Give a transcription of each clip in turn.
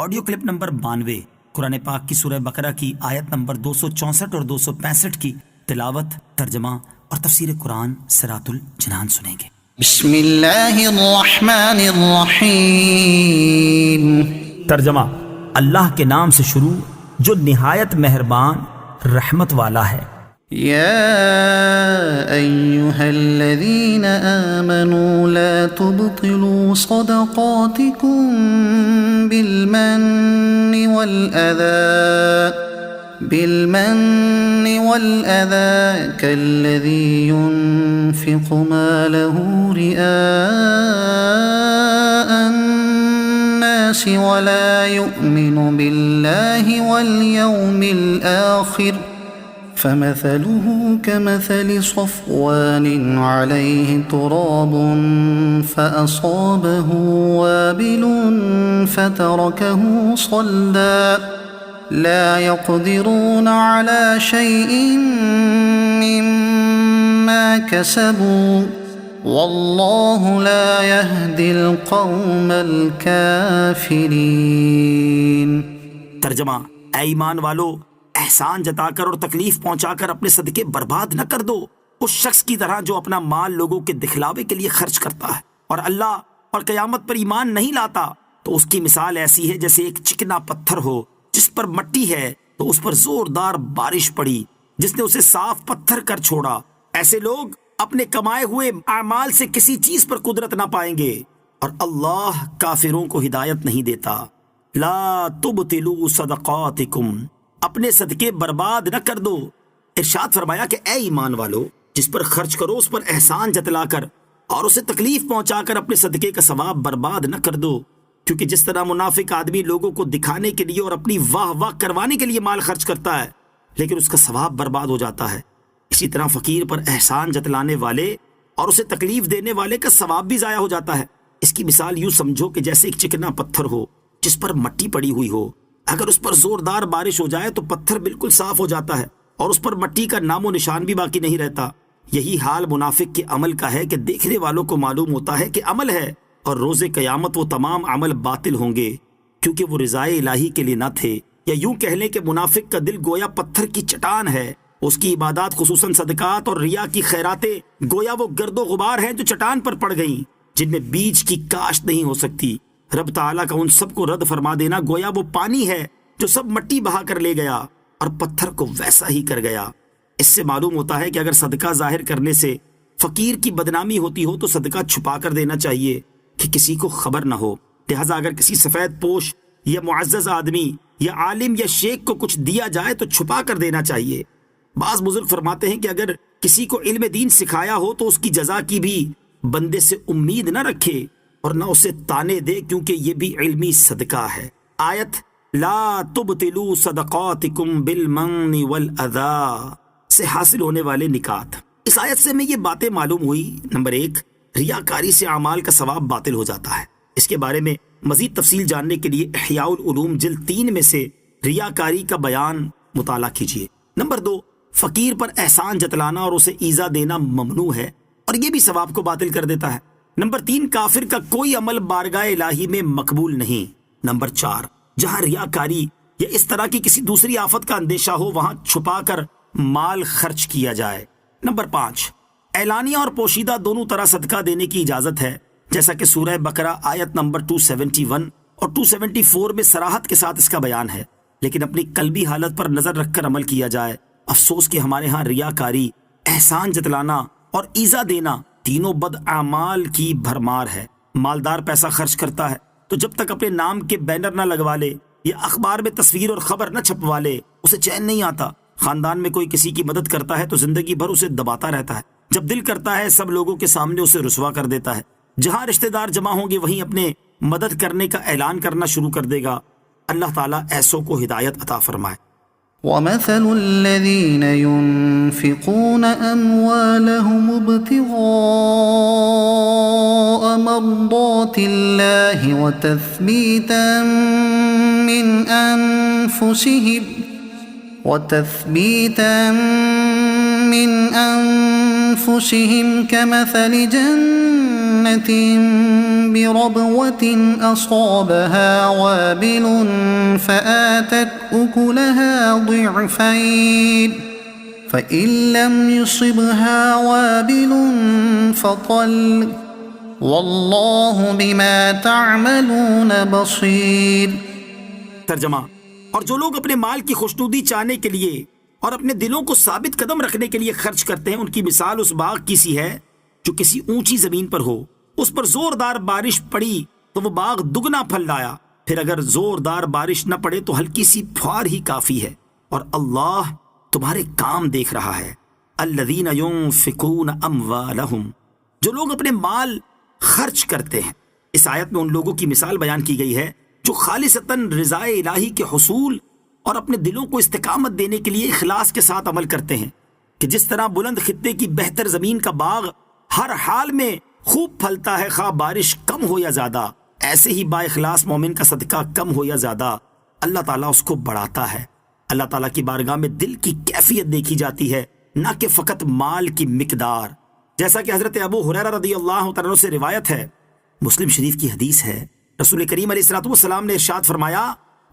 Audio clip number 92 قرآن پاک کی سورہ بقرہ کی آیت نمبر 264 اور 265 کی تلاوت، ترجمہ اور تفسیر قرآن صراط الجنان سنیں گے۔ بسم اللہ الرحمن الرحیم۔ ترجمہ: اللہ کے نام سے شروع جو نہایت مہربان رحمت والا ہے۔ یا ایہا الذین آمنوا لا تبطلوا صدقاتکم بالمن والأذى كالذي ينفق ماله رئاء الناس ولا يؤمن بالله واليوم الآخر فمثله كمثل صفوان عليه تراب فأصابه وابل فتركه صلدا لا يقدرون على شيء مما كسبوا والله لا يهدي القوم الكافرين۔ ترجمہ: اے ایمان والو، احسان جتا کر اور تکلیف پہنچا کر اپنے صدقے برباد نہ کر دو، اس شخص کی طرح جو اپنا مال لوگوں کے دکھلاوے کے لیے خرچ کرتا ہے اور اللہ اور قیامت پر ایمان نہیں لاتا، تو اس کی مثال ایسی ہے جیسے ایک چکنا پتھر ہو جس پر مٹی ہے تو اس پر زوردار بارش پڑی جس نے اسے صاف پتھر کر چھوڑا۔ ایسے لوگ اپنے کمائے ہوئے اعمال سے کسی چیز پر قدرت نہ پائیں گے اور اللہ کافروں کو ہدایت نہیں دیتا۔ لا تبطلوا صدقاتکم، اپنے صدقے برباد نہ کر دو۔ ارشاد فرمایا کہ اے ایمان والو، جس پر خرچ کرو اس پر احسان جتلا کر اور اسے تکلیف پہنچا کر اپنے صدقے کا ثواب برباد نہ کر دو، کیونکہ جس طرح منافق آدمی لوگوں کو دکھانے کے لیے اور اپنی واہ واہ کروانے کے لیے مال خرچ کرتا ہے لیکن اس کا ثواب برباد ہو جاتا ہے، اسی طرح فقیر پر احسان جتلانے والے اور اسے تکلیف دینے والے کا ثواب بھی ضائع ہو جاتا ہے۔ اس کی مثال یوں سمجھو کہ جیسے ایک چکنا پتھر ہو جس پر مٹی پڑی ہوئی ہو، اگر اس پر زوردار بارش ہو جائے تو پتھر بالکل صاف ہو جاتا ہے اور اس پر مٹی کا نام و نشان بھی باقی نہیں رہتا۔ یہی حال منافق کے عمل کا ہے کہ دیکھنے والوں کو معلوم ہوتا ہے کہ عمل ہے اور روز قیامت وہ تمام عمل باطل ہوں گے کیونکہ وہ رضائے الہی کے لیے نہ تھے۔ یا یوں کہہ لیں کہ منافق کا دل گویا پتھر کی چٹان ہے، اس کی عبادات خصوصاً صدقات اور ریا کی خیراتیں گویا وہ گرد و غبار ہیں جو چٹان پر پڑ گئیں جن میں بیج کی کاشت نہیں ہو سکتی۔ رب تعالیٰ کا ان سب کو رد فرما دینا گویا وہ پانی ہے جو سب مٹی بہا کر لے گیا اور پتھر کو ویسا ہی کر گیا۔ اس سے معلوم ہوتا ہے کہ اگر صدقہ ظاہر کرنے سے فقیر کی بدنامی ہوتی ہو تو صدقہ چھپا کر دینا چاہیے کہ کسی کو خبر نہ ہو۔ لہٰذا اگر کسی سفید پوش یا معزز آدمی یا عالم یا شیخ کو کچھ دیا جائے تو چھپا کر دینا چاہیے۔ بعض بزرگ فرماتے ہیں کہ اگر کسی کو علم دین سکھایا ہو تو اس کی جزا کی بھی بندے سے امید نہ رکھے اور نہ اسے تانے دے، کیونکہ یہ بھی علمی صدقہ ہے۔ آیت لا تبطلوا صدقاتکم بالمن والأذى سے حاصل ہونے والے نکات۔ اس آیت سے میں یہ باتیں معلوم ہوئی۔ نمبر 1، ریاکاری سے اعمال کا ثواب باطل ہو جاتا ہے۔ اس کے بارے میں مزید تفصیل جاننے کے لیے احیاء العلوم جلد 3 میں سے ریاکاری کا بیان مطالعہ کیجیے۔ نمبر 2، فقیر پر احسان جتلانا اور اسے ایذا دینا ممنوع ہے اور یہ بھی ثواب کو باطل کر دیتا ہے۔ نمبر 3، کافر کا کوئی عمل بارگاہ الہی میں مقبول نہیں۔ نمبر 4، جہاں ریاکاری یا اس طرح کی کسی دوسری آفت کا اندیشہ ہو وہاں چھپا کر مال خرچ کیا جائے۔ نمبر 5، اعلانیہ اور پوشیدہ دونوں طرح صدقہ دینے کی اجازت ہے، جیسا کہ سورہ بقرہ آیت نمبر 271 اور 274 میں صراحت کے ساتھ اس کا بیان ہے، لیکن اپنی قلبی حالت پر نظر رکھ کر عمل کیا جائے۔ افسوس کہ ہمارے ہاں ریاکاری، احسان جتلانا اور ایذا دینا تینوں بد اعمال کی بھرمار ہے۔ مالدار پیسہ خرچ کرتا ہے تو جب تک اپنے نام کے بینر نہ لگوا لے یا اخبار میں تصویر اور خبر نہ چھپوا لے اسے چین نہیں آتا۔ خاندان میں کوئی کسی کی مدد کرتا ہے تو زندگی بھر اسے دباتا رہتا ہے، جب دل کرتا ہے سب لوگوں کے سامنے اسے رسوا کر دیتا ہے۔ جہاں رشتہ دار جمع ہوں گے وہیں اپنے مدد کرنے کا اعلان کرنا شروع کر دے گا۔ اللہ تعالیٰ ایسوں کو ہدایت عطا فرمائے۔ وَمَثَلُ الَّذِينَ يُنْفِقُونَ أَمْوَالَهُمُ ابْتِغَاءَ مَرْضَاتِ اللَّهِ وَتَثْبِيتًا مِّنْ أَنفُسِهِمْ كَمَثَلِ جَنَّةٍ جنة بربوة أصابها وابل فآتت أكلها ضعفين فإن لم يصبها وابل فطل والله بما تعملون بصير۔ ترجمہ، اور جو لوگ اپنے مال کی خوشنودی چاہنے کے لیے اور اپنے دلوں کو ثابت قدم رکھنے کے لیے خرچ کرتے ہیں، ان کی مثال اس باغ کی سی ہے جو کسی اونچی زمین پر ہو، اس پر زوردار بارش پڑی تو وہ باغ دگنا پھل لایا، پھر اگر زوردار بارش نہ پڑے تو ہلکی سی پھوار ہی کافی ہے، اور اللہ تمہارے کام دیکھ رہا ہے۔ الذین ينفقون اموالہم، جو لوگ اپنے مال خرچ کرتے ہیں۔ اس آیت میں ان لوگوں کی مثال بیان کی گئی ہے جو خالصتاً رضا الہی کے حصول اور اپنے دلوں کو استقامت دینے کے لیے اخلاص کے ساتھ عمل کرتے ہیں، کہ جس طرح بلند خطے کی بہتر زمین کا باغ ہر حال میں خوب پھلتا ہے، خواہ بارش کم ہو یا زیادہ، ایسے ہی با اخلاص مومن کا صدقہ کم ہو یا زیادہ اللہ تعالیٰ اس کو بڑھاتا ہے۔ اللہ تعالیٰ کی بارگاہ میں دل کی کیفیت دیکھی جاتی ہے، نہ کہ فقط مال کی مقدار، جیسا کہ حضرت ابو ہریرہ رضی اللہ تعالیٰ عنہ سے روایت ہے، مسلم شریف کی حدیث ہے، رسول کریم علیہ الصلوۃ والسلام نے ارشاد فرمایا،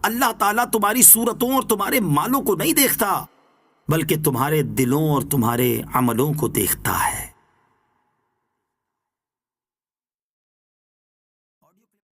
اللہ تعالیٰ تمہاری صورتوں اور تمہارے مالوں کو نہیں دیکھتا بلکہ تمہارے دلوں اور تمہارے عملوں کو دیکھتا ہے۔